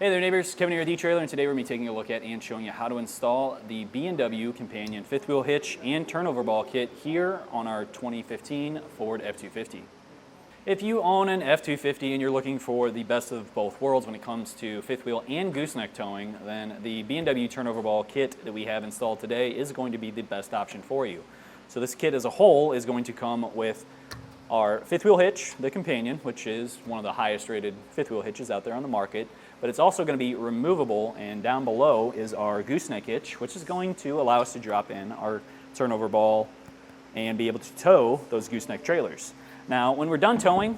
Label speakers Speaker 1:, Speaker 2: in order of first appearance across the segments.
Speaker 1: Hey there neighbors, Kevin here with eTrailer, and today we're going to be taking a look at and showing you how to install the B&W Companion fifth wheel hitch and turnover ball kit here on our 2015 Ford F-250. If you own an F-250 and you're looking for the best of both worlds when it comes to fifth wheel and gooseneck towing, then the B&W Turnoverball kit that we have installed today is going to be the best option for you. So this kit as a whole is going to come with our fifth wheel hitch, the Companion, which is one of the highest rated fifth wheel hitches out there on the market, but it's also going to be removable, and down below is our gooseneck hitch, which is going to allow us to drop in our turnover ball and be able to tow those gooseneck trailers. Now, when we're done towing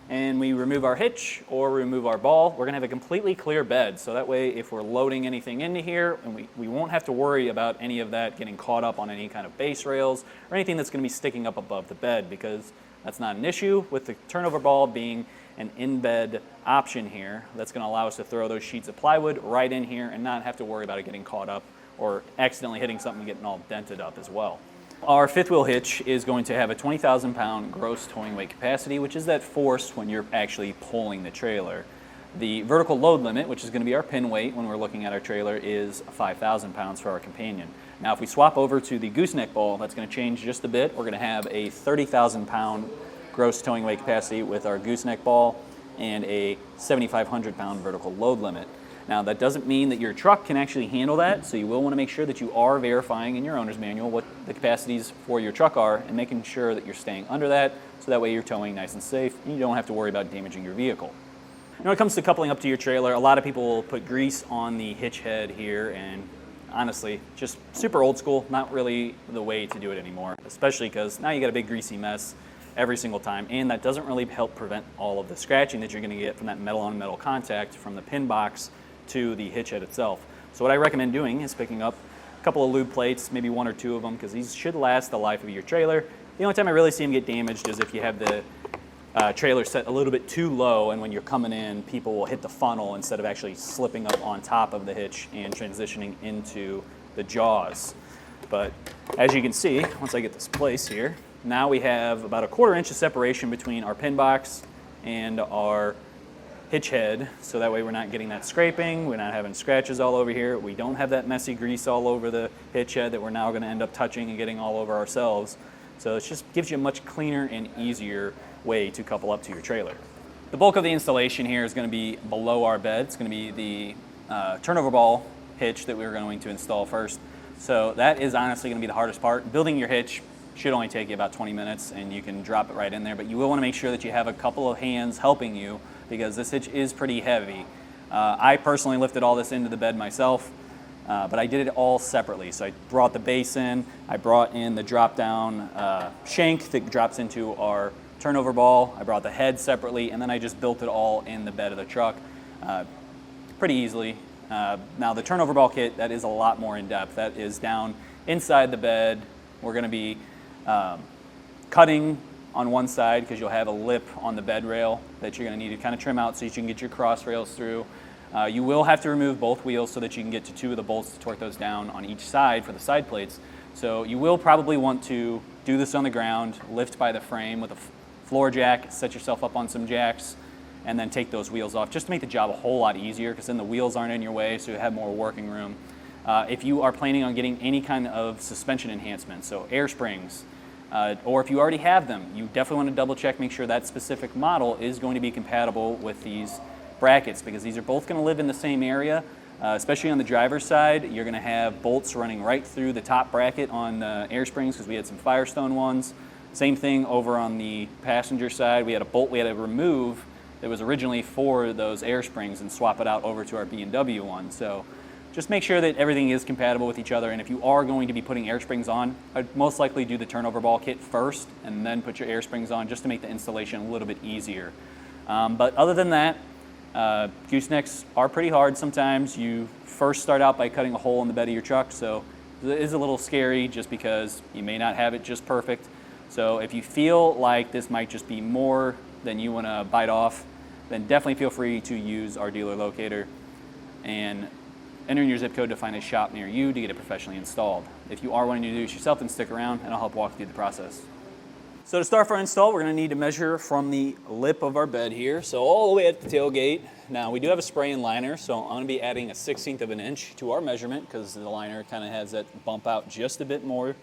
Speaker 1: and we remove our hitch or remove our ball, we're going to have a completely clear bed, so that way if we're loading anything into here, and we won't have to worry about any of that getting caught up on any kind of base rails or anything that's going to be sticking up above the bed, because that's not an issue with the turnover ball being an embed option here. That's going to allow us to throw those sheets of plywood right in here and not have to worry about it getting caught up or accidentally hitting something and getting all dented up as well. Our fifth wheel hitch is going to have a 20,000 pound gross towing weight capacity, which is that force when you're actually pulling the trailer. The vertical load limit, which is going to be our pin weight when we're looking at our trailer, is 5,000 pounds for our Companion. Now if we swap over to the gooseneck ball, that's going to change just a bit. We're going to have a 30,000 pound gross towing weight capacity with our gooseneck ball and a 7,500 pound vertical load limit. Now that doesn't mean that your truck can actually handle that, so you will want to make sure that you are verifying in your owner's manual what the capacities for your truck are and making sure that you're staying under that, so that way you're towing nice and safe and you don't have to worry about damaging your vehicle. When it comes to coupling up to your trailer, a lot of people will put grease on the hitch head here, and honestly, just super old school, not really the way to do it anymore, especially because now you got a big greasy mess every single time, and that doesn't really help prevent all of the scratching that you're going to get from that metal on metal contact from the pin box to the hitch head itself. So what I recommend doing is picking up a couple of lube plates, maybe one or two of them, because these should last the life of your trailer. The only time I really see them get damaged is if you have the trailer set a little bit too low, and when you're coming in, people will hit the funnel instead of actually slipping up on top of the hitch and transitioning into the jaws. But as you can see, once I get this placed here, now we have about 1/4 inch of separation between our pin box and our hitch head, so that way we're not getting that scraping, we're not having scratches all over here, we don't have that messy grease all over the hitch head that we're now going to end up touching and getting all over ourselves. So it just gives you a much cleaner and easier way to couple up to your trailer. The bulk of the installation here is going to be below our bed. It's going to be the turnover ball hitch that we're going to install first. So that is honestly going to be the hardest part. Building your hitch should only take you about 20 minutes and you can drop it right in there, but you will want to make sure that you have a couple of hands helping you, because this hitch is pretty heavy. I personally lifted all this into the bed myself, but I did it all separately. So I brought the base in, I brought in the drop down shank that drops into our turnover ball, I brought the head separately, and then I just built it all in the bed of the truck pretty easily. Now the turnover ball kit, that is a lot more in depth. That is down inside the bed. We're going to be cutting on one side because you'll have a lip on the bed rail that you're going to need to kind of trim out so you can get your cross rails through. You will have to remove both wheels so that you can get to 2 of the bolts to torque those down on each side for the side plates. So you will probably want to do this on the ground, lift by the frame with a floor jack, set yourself up on some jacks, and then take those wheels off just to make the job a whole lot easier, because then the wheels aren't in your way, so you have more working room. If you are planning on getting any kind of suspension enhancement, so air springs, or if you already have them, you definitely want to double check, make sure that specific model is going to be compatible with these brackets, because these are both going to live in the same area. Especially on the driver's side, you're going to have bolts running right through the top bracket on air springs, because we had some Firestone ones. Same thing over on the passenger side. We had a bolt we had to remove that was originally for those air springs and swap it out over to our B&W one. So just make sure that everything is compatible with each other, and if you are going to be putting air springs on, I'd most likely do the turnover ball kit first and then put your air springs on, just to make the installation a little bit easier. But other than that, goosenecks are pretty hard sometimes. You first start out by cutting a hole in the bed of your truck, so it is a little scary just because you may not have it just perfect. So if you feel like this might just be more than you want to bite off, then definitely feel free to use our dealer locator and enter in your zip code to find a shop near you to get it professionally installed. If you are wanting to do this yourself, then stick around and I'll help walk through the process. So to start our install, we're going to need to measure from the lip of our bed here, so all the way at the tailgate. Now we do have a spray-in liner, so I'm going to be adding a 1/16 of an inch to our measurement because the liner kind of has that bump out just a bit more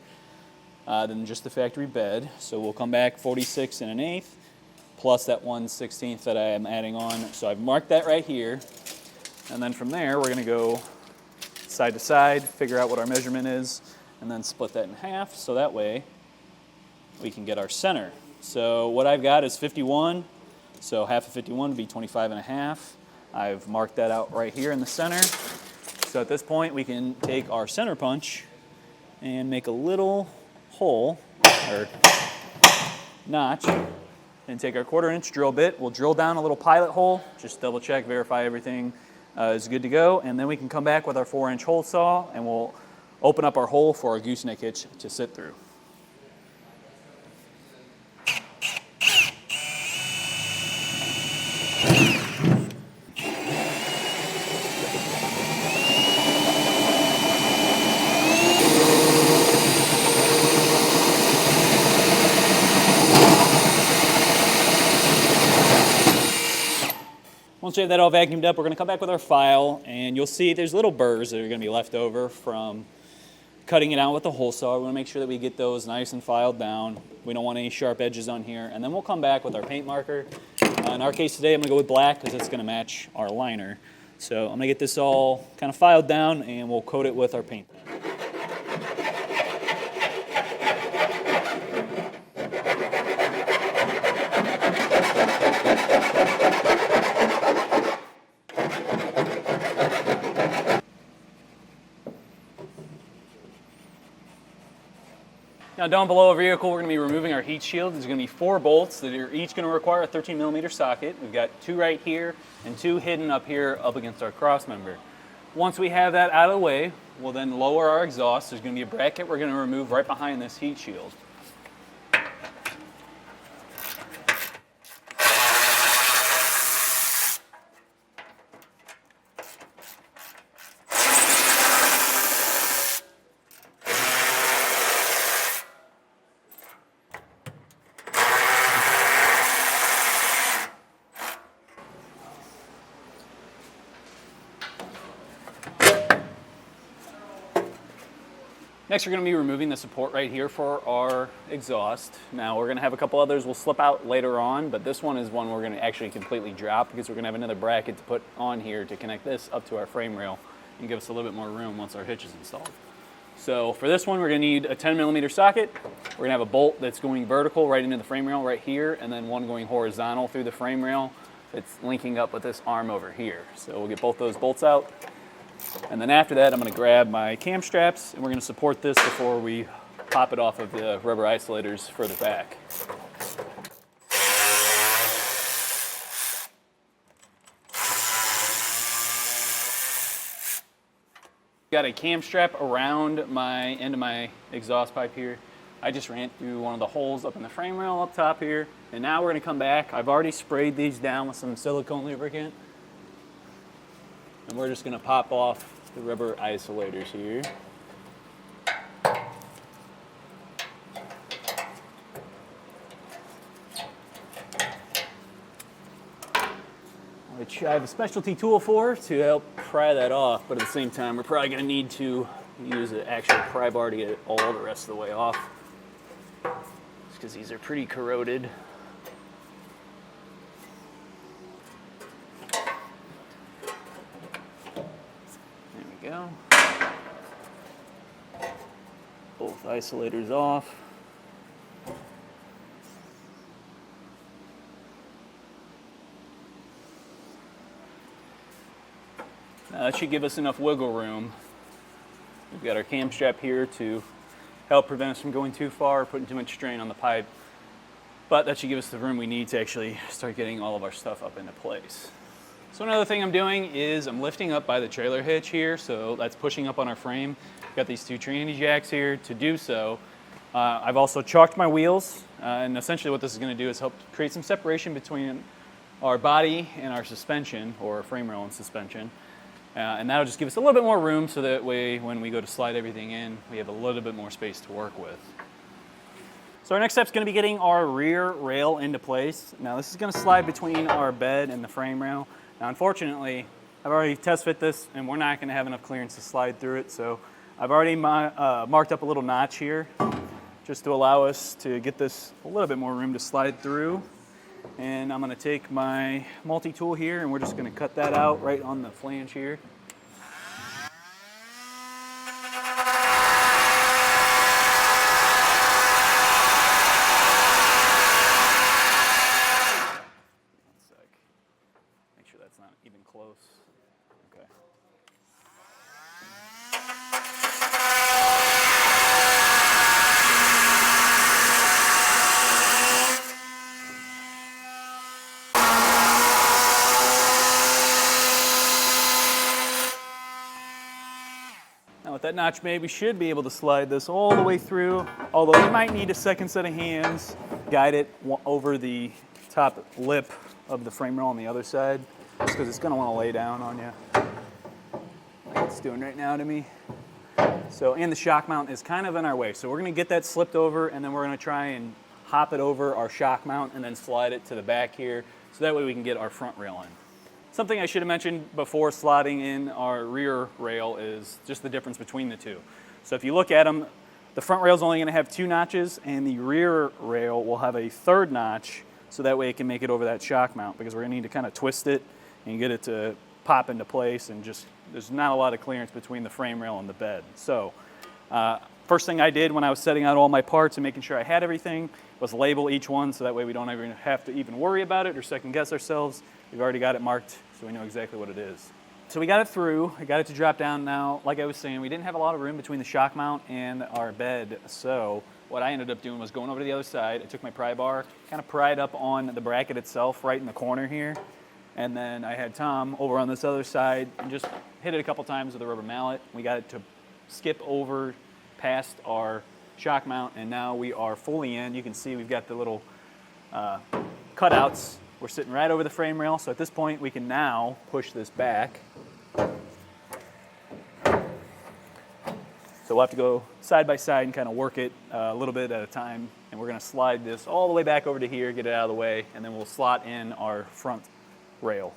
Speaker 1: than just the factory bed. So we'll come back 46 1/8 plus that 1/16 that I am adding on. So I've marked that right here, and then from there we're going to go side to side, figure out what our measurement is, and then split that in half so that way we can get our center. So what I've got is 51, so half of 51 would be 25 1/2. I've marked that out right here in the center. So at this point we can take our center punch and make a little hole or notch and take our 1/4 inch drill bit. We'll drill down a little pilot hole, just double check, verify everything is good to go, and then we can come back with our 4-inch hole saw and we'll open up our hole for our gooseneck hitch to sit through. Once we have that all vacuumed up, we're going to come back with our file, and you'll see there's little burrs that are going to be left over from cutting it out with the hole saw. We want to make sure that we get those nice and filed down. We don't want any sharp edges on here. And then we'll come back with our paint marker. In our case today, I'm going to go with black because it's going to match our liner. So I'm going to get this all kind of filed down, and we'll coat it with our paint. Now down below our vehicle, we're going to be removing our heat shield. There's going to be 4 bolts that are each going to require a 13mm socket. We've got 2 right here and 2 hidden up here up against our cross member. Once we have that out of the way, we'll then lower our exhaust. There's going to be a bracket we're going to remove right behind this heat shield. Next, we're going to be removing the support right here for our exhaust. Now, we're going to have a couple others we'll slip out later on, but this one is one we're going to actually completely drop because we're going to have another bracket to put on here to connect this up to our frame rail and give us a little bit more room once our hitch is installed. So for this one, we're going to need a 10mm socket. We're going to have a bolt that's going vertical right into the frame rail right here, and then one going horizontal through the frame rail that's linking up with this arm over here. So we'll get both those bolts out. And then after that, I'm going to grab my cam straps, and we're going to support this before we pop it off of the rubber isolators further back. Got a cam strap around my end of my exhaust pipe here. I just ran through one of the holes up in the frame rail up top here, and now we're going to come back. I've already sprayed these down with some silicone lubricant. And we're just going to pop off the rubber isolators here. Which I have a specialty tool for to help pry that off, but at the same time we're probably going to need to use an actual pry bar to get it all the rest of the way off. Just because these are pretty corroded. Go. Both isolators off. Now that should give us enough wiggle room. We've got our cam strap here to help prevent us from going too far or putting too much strain on the pipe. But that should give us the room we need to actually start getting all of our stuff up into place. So another thing I'm doing is I'm lifting up by the trailer hitch here, so that's pushing up on our frame. Got these 2 tranny jacks here to do so. I've also chalked my wheels, and essentially what this is going to do is help create some separation between our body and our suspension, or frame rail and suspension. And that'll just give us a little bit more room so that way when we go to slide everything in, we have a little bit more space to work with. So our next step is going to be getting our rear rail into place. Now this is going to slide between our bed and the frame rail. Now unfortunately, I've already test fit this and we're not going to have enough clearance to slide through it. So I've already marked up a little notch here just to allow us to get this a little bit more room to slide through. And I'm going to take my multi-tool here and we're just going to cut that out right on the flange here. Make sure that's not even close. Okay. Now with that notch made, we should be able to slide this all the way through, although we might need a second set of hands, guide it over the top lip of the frame rail on the other side, just because it's going to want to lay down on you, like it's doing right now to me. So, and the shock mount is kind of in our way, so we're going to get that slipped over, and then we're going to try and hop it over our shock mount and then slide it to the back here, so that way we can get our front rail in. Something I should have mentioned before slotting in our rear rail is just the difference between the two. So if you look at them, the front rail is only going to have 2 notches, and the rear rail will have a 3rd notch, so that way it can make it over that shock mount, because we're going to need to kind of twist it and get it to pop into place, and just there's not a lot of clearance between the frame rail and the bed. So first thing I did when I was setting out all my parts and making sure I had everything was label each one, so that way we don't even have to even worry about it or second guess ourselves. We've already got it marked, so we know exactly what it is. So we got it through, I got it to drop down now. Like I was saying, we didn't have a lot of room between the shock mount and our bed, so what I ended up doing was going over to the other side. I took my pry bar, kind of pried up on the bracket itself right in the corner here, and then I had Tom over on this other side and just hit it a couple times with a rubber mallet. We got it to skip over past our shock mount, and now we are fully in. You can see we've got the little cutouts. We're sitting right over the frame rail, so at this point we can now push this back. So we'll have to go side by side and kind of work it a little bit at a time, and we're going to slide this all the way back over to here, get it out of the way, and then we'll slot in our front rail.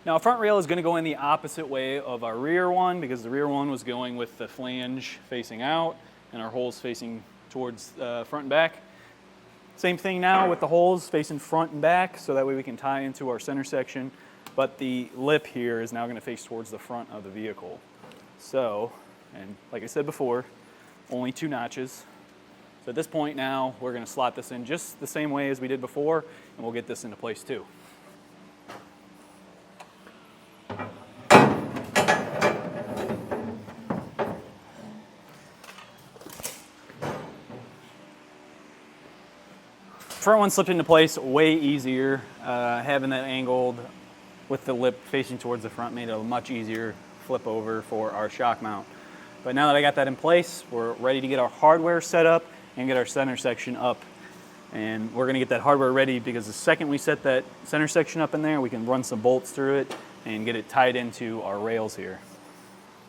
Speaker 1: Now, our front rail is going to go in the opposite way of our rear one, because the rear one was going with the flange facing out and our holes facing towards front and back. Same thing now with the holes facing front and back, so that way we can tie into our center section, but the lip here is now going to face towards the front of the vehicle. So, and like I said before, only 2 notches. So at this point now, we're going to slot this in just the same way as we did before, and we'll get this into place too. Front one slipped into place way easier. Having that angled with the lip facing towards the front made it a much easier flip over for our shock mount. But now that I got that in place, we're ready to get our hardware set up and get our center section up. And we're going to get that hardware ready, because the second we set that center section up in there, we can run some bolts through it and get it tied into our rails here.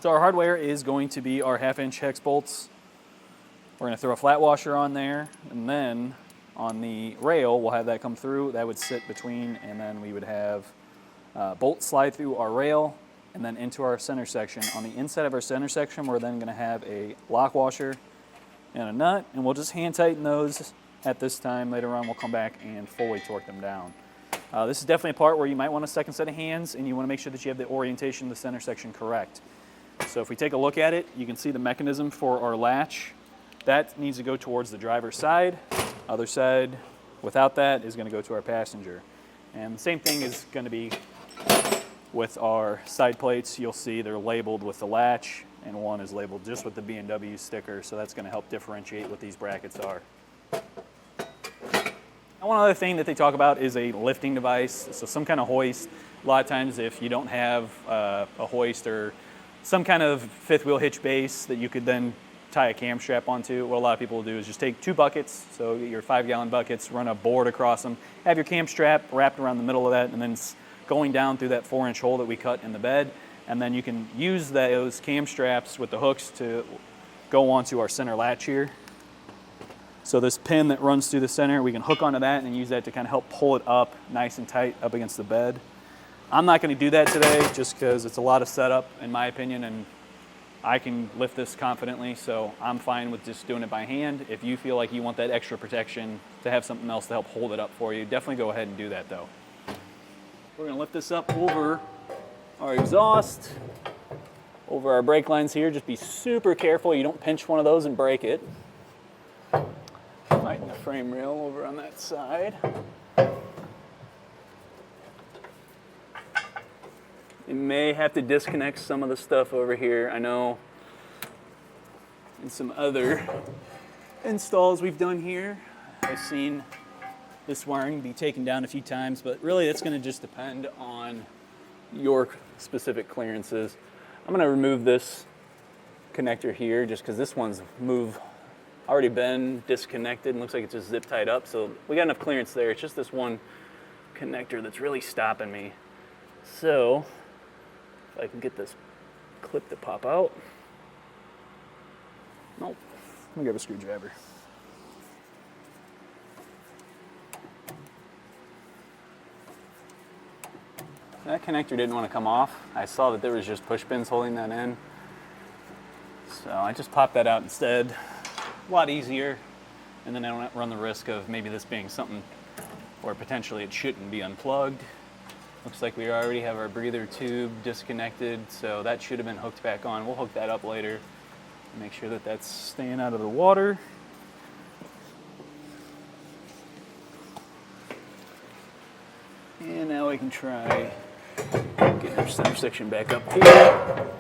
Speaker 1: So our hardware is going to be our 1/2-inch hex bolts. We're going to throw a flat washer on there, and then on the rail, we'll have that come through. That would sit between, and then we would have bolts slide through our rail and then into our center section. On the inside of our center section, we're then going to have a lock washer and a nut, and we'll just hand tighten those at this time. Later on, we'll come back and fully torque them down. This is definitely a part where you might want a second set of hands, and you want to make sure that you have the orientation of the center section correct. So if we take a look at it, you can see the mechanism for our latch. That needs to go towards the driver's side. Other side, without that, is going to go to our passenger. And the same thing is going to be with our side plates. You'll see they're labeled with the latch, and one is labeled just with the B&W sticker, so that's going to help differentiate what these brackets are. And one other thing that they talk about is a lifting device, so some kind of hoist. A lot of times if you don't have a hoist or some kind of fifth wheel hitch base that you could then tie a cam strap onto, what a lot of people will do is just take 2 buckets, so get your 5-gallon buckets, run a board across them, have your cam strap wrapped around the middle of that, and then going down through that 4-inch hole that we cut in the bed. And then you can use those cam straps with the hooks to go onto our center latch here. So this pin that runs through the center, we can hook onto that and use that to kind of help pull it up nice and tight up against the bed. I'm not going to do that today just because it's a lot of setup in my opinion, and I can lift this confidently, so I'm fine with just doing it by hand. If you feel like you want that extra protection to have something else to help hold it up for you, definitely go ahead and do that though. We're going to lift this up over our exhaust, over our brake lines here. Just be super careful you don't pinch one of those and break it. Tighten the frame rail over on that side. You may have to disconnect some of the stuff over here. I know in some other installs we've done here, I've seen this wiring be taken down a few times, but really it's going to just depend on your specific clearances. I'm going to remove this connector here just because this one's already been disconnected and looks like it's just zip tied up, so we got enough clearance there. It's just this one connector that's really stopping me. So if I can get this clip to pop out. Nope. Let me grab a screwdriver. That connector didn't want to come off. I saw that there was just push pins holding that in, so I just popped that out instead. A lot easier, and then I don't run the risk of maybe this being something where potentially it shouldn't be unplugged. Looks like we already have our breather tube disconnected, so that should have been hooked back on. We'll hook that up later. Make sure that that's staying out of the water. And now we can try getting our center section back up here.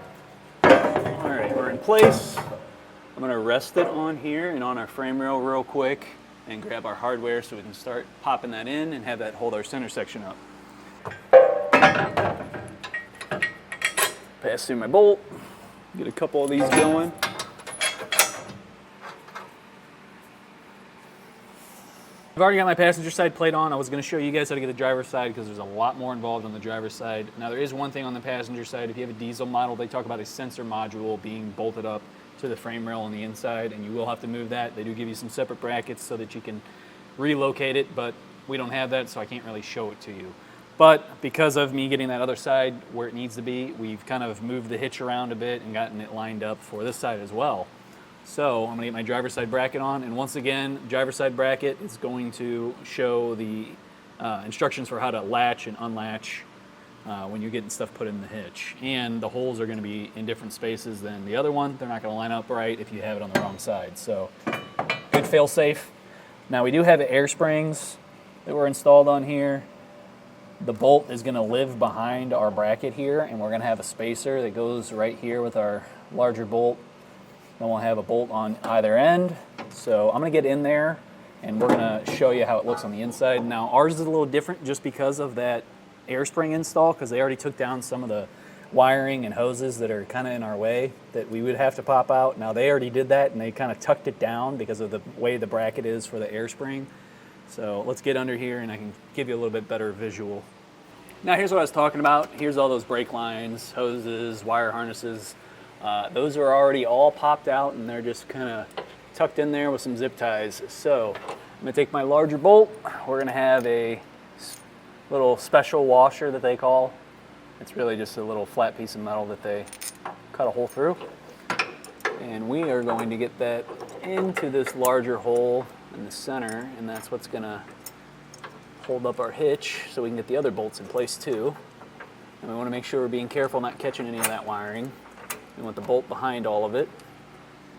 Speaker 1: All right, we're in place. I'm going to rest it on here and on our frame rail real quick and grab our hardware so we can start popping that in and have that hold our center section up. Pass through my bolt, get a couple of these going. I've already got my passenger side plate on. I was going to show you guys how to get the driver's side because there's a lot more involved on the driver's side. Now there is one thing on the passenger side. If you have a diesel model, they talk about a sensor module being bolted up to the frame rail on the inside, and you will have to move that. They do give you some separate brackets so that you can relocate it, but we don't have that, so I can't really show it to you. But because of me getting that other side where it needs to be, we've kind of moved the hitch around a bit and gotten it lined up for this side as well. So I'm going to get my driver's side bracket on, and once again, driver's side bracket is going to show the instructions for how to latch and unlatch when you're getting stuff put in the hitch. And the holes are going to be in different spaces than the other one. They're not going to line up right if you have it on the wrong side. So good fail safe. Now we do have air springs that were installed on here. The bolt is going to live behind our bracket here, and we're going to have a spacer that goes right here with our larger bolt. Then we'll have a bolt on either end. So I'm going to get in there and we're going to show you how it looks on the inside. Now ours is a little different just because of that air spring install, because they already took down some of the wiring and hoses that are kind of in our way that we would have to pop out. Now they already did that and they kind of tucked it down because of the way the bracket is for the air spring. So let's get under here and I can give you a little bit better visual. Now here's what I was talking about. Here's all those brake lines, hoses, wire harnesses. Those are already all popped out and they're just kind of tucked in there with some zip ties. So I'm going to take my larger bolt. We're going to have a little special washer that they call. It's really just a little flat piece of metal that they cut a hole through. And we are going to get that into this larger hole in the center, and that's what's going to hold up our hitch so we can get the other bolts in place too. And we want to make sure we're being careful not catching any of that wiring. We want the bolt behind all of it.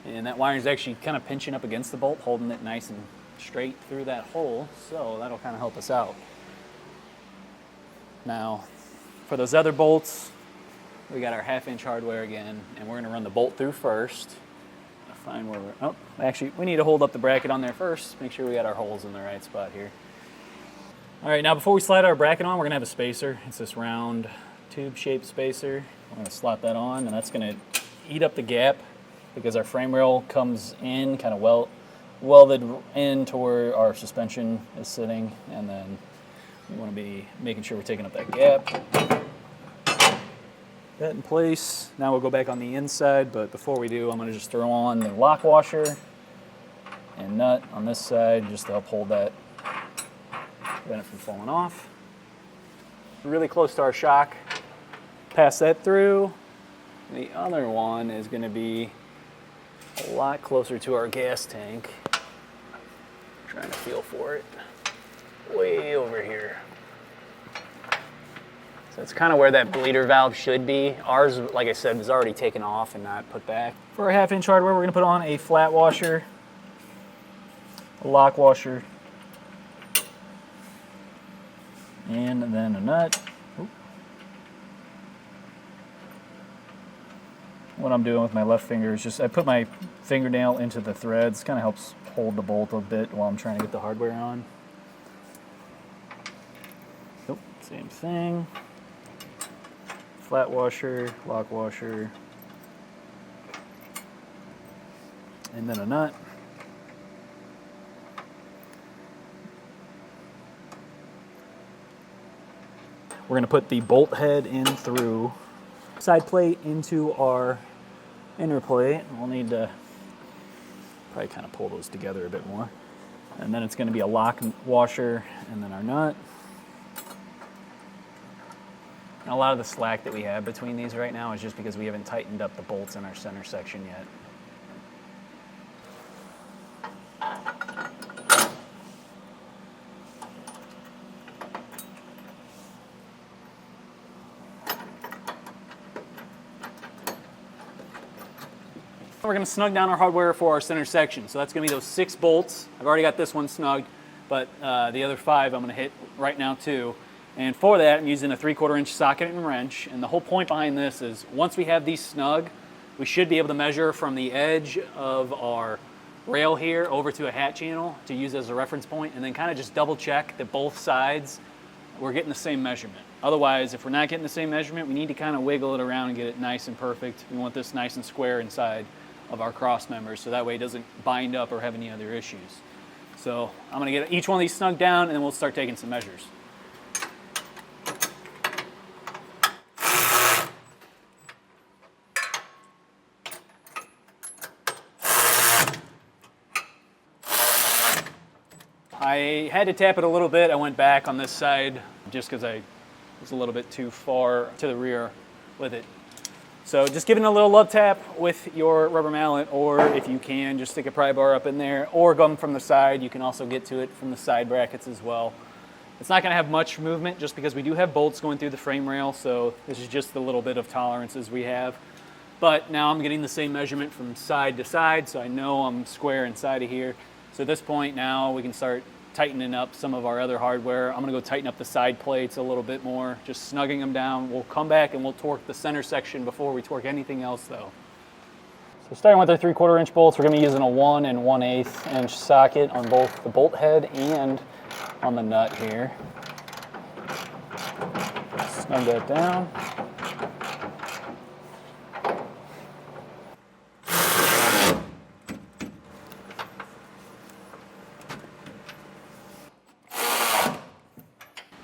Speaker 1: And that wiring is actually kind of pinching up against the bolt, holding it nice and straight through that hole, so that'll kind of help us out. Now, for those other bolts, we got our 1/2-inch hardware again, and we're going to run the bolt through first. Find where we're, oh, actually, we need to hold up the bracket on there first, make sure we got our holes in the right spot here. All right, now before we slide our bracket on, we're going to have a spacer. It's this round tube-shaped spacer. We're going to slot that on, and that's going to eat up the gap because our frame rail comes in kind of welded in to where our suspension is sitting, and then We want to be making sure we're taking up that gap. That in place. Now we'll go back on the inside, but before we do, I'm going to just throw on the lock washer and nut on this side just to uphold that, prevent it from falling off. Really close to our shock. Pass that through. The other one is going to be a lot closer to our gas tank. Trying to feel for it. Way over here. So it's kind of where that bleeder valve should be. Ours, like I said, was already taken off and not put back. For our 1/2 inch hardware, we're going to put on a flat washer, a lock washer, and then a nut. Oop. What I'm doing with my left finger is just I put my fingernail into the threads. Kind of helps hold the bolt a bit while I'm trying to get the hardware on. Nope, same thing. Flat washer, lock washer, and then a nut. We're going to put the bolt head in through side plate into our inner plate. We'll need to probably kind of pull those together a bit more. And then it's going to be a lock washer and then our nut. And a lot of the slack that we have between these right now is just because we haven't tightened up the bolts in our center section yet. We're going to snug down our hardware for our center section. So that's going to be those 6 bolts. I've already got this one snugged, but the other 5 I'm going to hit right now too. And for that, I'm using a 3/4 inch socket and wrench. And the whole point behind this is once we have these snug, we should be able to measure from the edge of our rail here over to a hat channel to use as a reference point, and then kind of just double check that both sides we're getting the same measurement. Otherwise, if we're not getting the same measurement, we need to kind of wiggle it around and get it nice and perfect. We want this nice and square inside of our cross members so that way it doesn't bind up or have any other issues. So I'm going to get each one of these snug down and then we'll start taking some measures. I had to tap it a little bit. I went back on this side just because I was a little bit too far to the rear with it. So just give it a little love tap with your rubber mallet, or if you can, just stick a pry bar up in there, or come from the side. You can also get to it from the side brackets as well. It's not going to have much movement just because we do have bolts going through the frame rail, so this is just the little bit of tolerances we have. But now I'm getting the same measurement from side to side, so I know I'm square inside of here. So at this point now we can start tightening up some of our other hardware. I'm going to go tighten up the side plates a little bit more, just snugging them down. We'll come back and we'll torque the center section before we torque anything else though. So starting with our 3/4 inch bolts, we're going to be using a 1 1/8 inch socket on both the bolt head and on the nut here. Snug that down.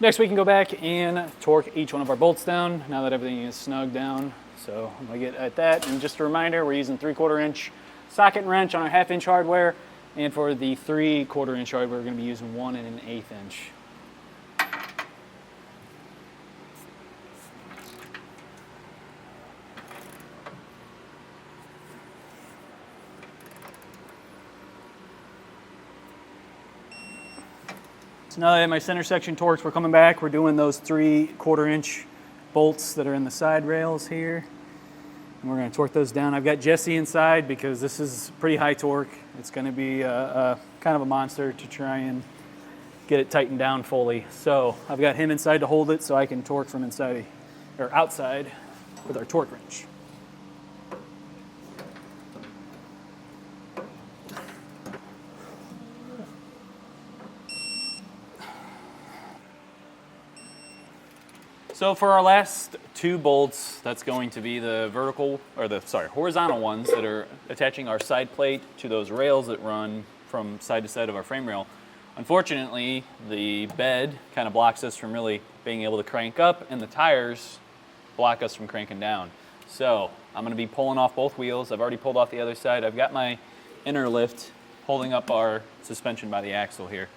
Speaker 1: Next, we can go back and torque each one of our bolts down now that everything is snug down. So I'm going to get at that. And just a reminder, we're using 3/4 inch socket and wrench on our 1/2 inch hardware. And for the 3/4 inch hardware, we're going to be using 1 1/8 inch. So now that I have my center section torqued, we're coming back. We're doing those 3/4 inch bolts that are in the side rails here. And we're going to torque those down. I've got Jesse inside because this is pretty high torque. It's going to be kind of a monster to try and get it tightened down fully. So I've got him inside to hold it so I can torque from inside or outside with our torque wrench. So for our last 2 bolts, that's going to be the horizontal ones that are attaching our side plate to those rails that run from side to side of our frame rail. Unfortunately, the bed kind of blocks us from really being able to crank up, and the tires block us from cranking down. So I'm going to be pulling off both wheels. I've already pulled off the other side. I've got my inner lift holding up our suspension by the axle here.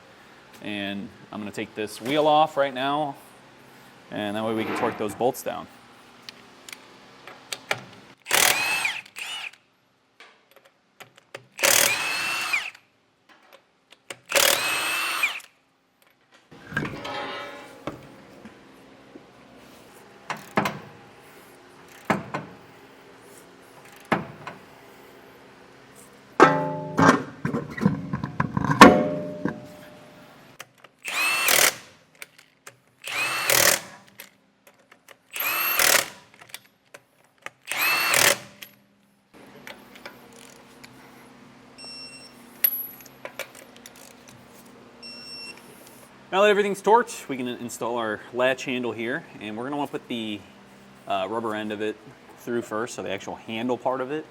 Speaker 1: And I'm going to take this wheel off right now, and that way we can torque those bolts down. Now that everything's torqued, we can install our latch handle here, and we're going to want to put the rubber end of it through first, so the actual handle part of it,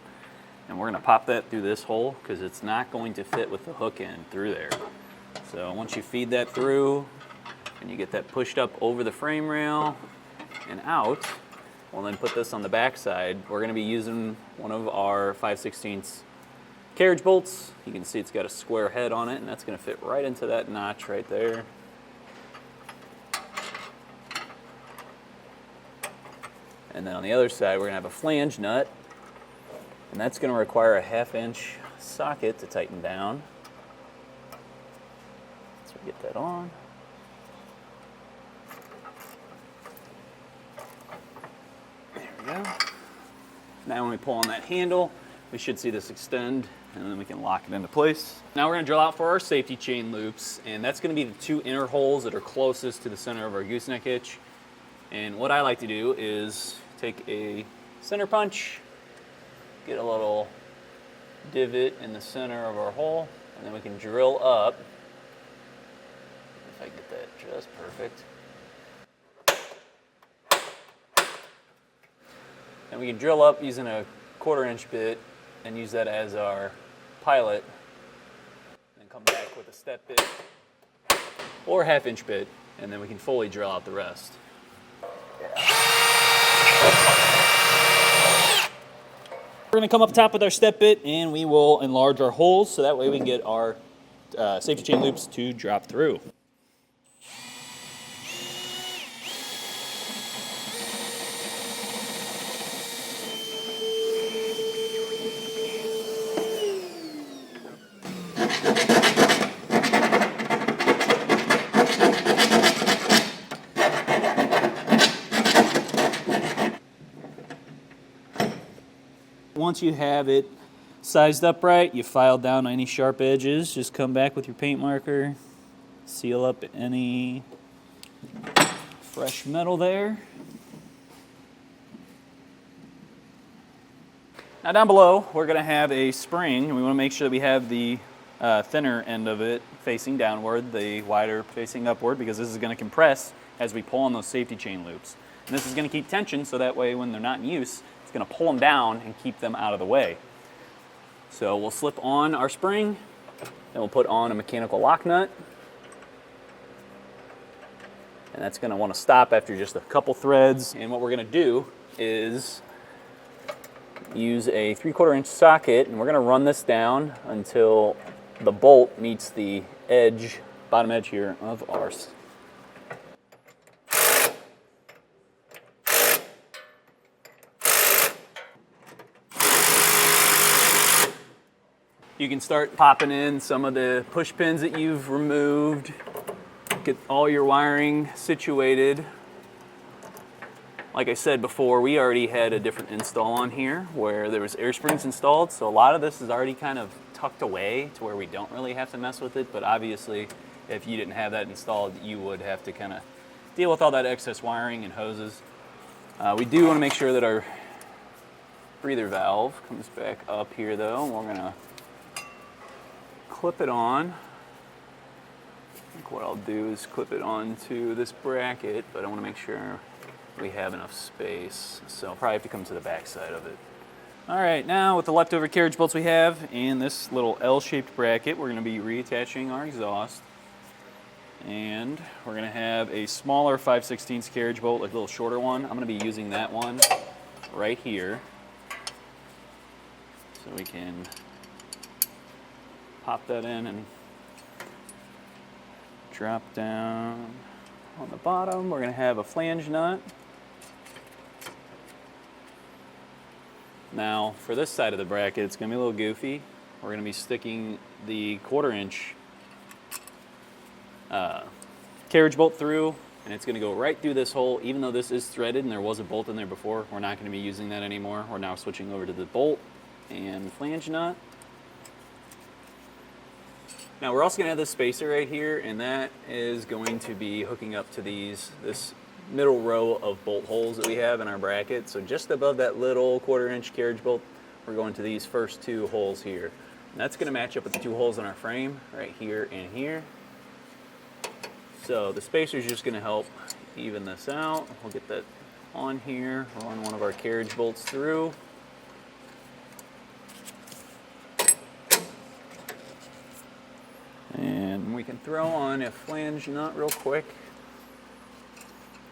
Speaker 1: and we're going to pop that through this hole because it's not going to fit with the hook end through there. So once you feed that through and you get that pushed up over the frame rail and out, we'll then put this on the back side. We're going to be using one of our 5/16 carriage bolts. You can see it's got a square head on it, and that's going to fit right into that notch right there. And then on the other side, we're going to have a flange nut, and that's going to require a 1/2 inch socket to tighten down. So we get that on. There we go. Now when we pull on that handle, we should see this extend, and then we can lock it into place. Now we're going to drill out for our safety chain loops, and that's going to be the 2 inner holes that are closest to the center of our gooseneck hitch. And what I like to do is take a center punch, get a little divot in the center of our hole, and then we can drill up. If I get that just perfect. And we can drill up using a 1/4 inch bit and use that as our pilot, and come back with a step bit or 1/2 inch bit, and then we can fully drill out the rest. We're going to come up top with our step bit, and we will enlarge our holes so that way we can get our safety chain loops to drop through. Once you have it sized up right, you file down any sharp edges. Just come back with your paint marker, seal up any fresh metal there. Now down below, we're going to have a spring, and we want to make sure that we have the thinner end of it facing downward, the wider facing upward, because this is going to compress as we pull on those safety chain loops. And this is going to keep tension so that way when they're not in use, it's going to pull them down and keep them out of the way. So we'll slip on our spring, then we'll put on a mechanical lock nut. And that's going to want to stop after just a couple threads. And what we're going to do is use a 3/4 inch socket, and we're going to run this down until the bolt meets the edge, bottom edge here of ours. You can start popping in some of the push pins that you've removed, get all your wiring situated. Like I said before, we already had a different install on here where there was air springs installed, so a lot of this is already kind of tucked away to where we don't really have to mess with it, but obviously if you didn't have that installed, you would have to kind of deal with all that excess wiring and hoses. We do want to make sure that our breather valve comes back up here though, and we're going to clip it on. I think what I'll do is clip it onto this bracket, but I want to make sure we have enough space, so I'll probably have to come to the back side of it. All right, now with the leftover carriage bolts we have and this little L-shaped bracket, we're going to be reattaching our exhaust. And we're gonna have a smaller 5/16 carriage bolt, like a little shorter one. I'm gonna be using that one right here. So we can pop that in and drop down on the bottom. We're gonna have a flange nut. Now, for this side of the bracket, it's gonna be a little goofy. We're gonna be sticking the 1/4 inch carriage bolt through, and it's gonna go right through this hole. Even though this is threaded and there was a bolt in there before, we're not gonna be using that anymore. We're now switching over to the bolt and flange nut. Now we're also gonna have this spacer right here, and that is going to be hooking up to this middle row of bolt holes that we have in our bracket. So just above that little 1/4 inch carriage bolt, we're going to these first 2 holes here. And that's gonna match up with the 2 holes in our frame, right here and here. So the spacer is just gonna help even this out. We'll get that on here, run one of our carriage bolts through. And we can throw on a flange nut real quick.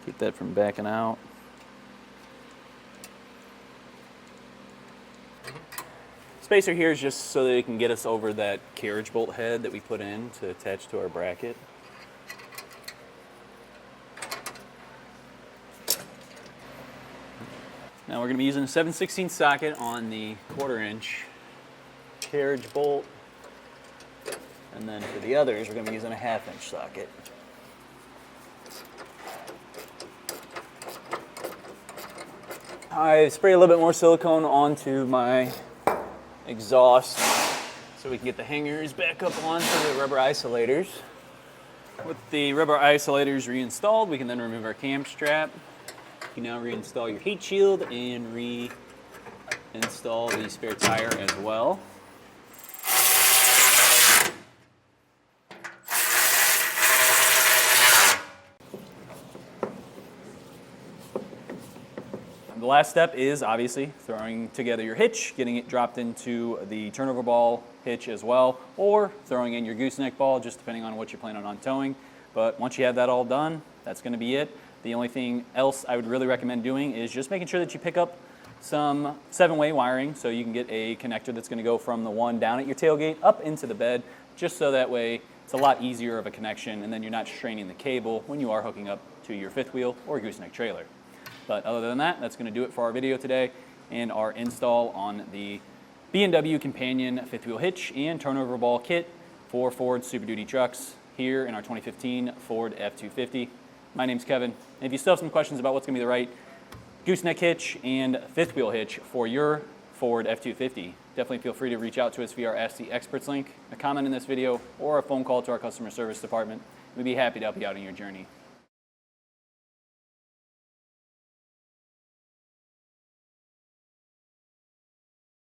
Speaker 1: Keep that from backing out. Spacer here is just so that it can get us over that carriage bolt head that we put in to attach to our bracket. Now we're going to be using a 7/16 socket on the 1/4 inch carriage bolt. And then for the others, we're going to be using a 1/2 inch socket. I spray a little bit more silicone onto my exhaust so we can get the hangers back up onto the rubber isolators. With the rubber isolators reinstalled, we can then remove our cam strap. You can now reinstall your heat shield and reinstall the spare tire as well. The last step is obviously throwing together your hitch, getting it dropped into the turnover ball hitch as well, or throwing in your gooseneck ball, just depending on what you're planning on towing. But once you have that all done, that's going to be it. The only thing else I would really recommend doing is just making sure that you pick up some 7-way wiring, so you can get a connector that's going to go from the one down at your tailgate up into the bed, just so that way it's a lot easier of a connection, and then you're not straining the cable when you are hooking up to your 5th wheel or gooseneck trailer. But other than that, that's going to do it for our video today and our install on the B&W Companion 5th wheel hitch and turnoverball kit for Ford Super Duty trucks here in our 2015 Ford F-250. My name's Kevin. And if you still have some questions about what's going to be the right gooseneck hitch and 5th wheel hitch for your Ford F-250, definitely feel free to reach out to us via our Ask the Experts link, a comment in this video, or a phone call to our customer service department. We'd be happy to help you out in your journey.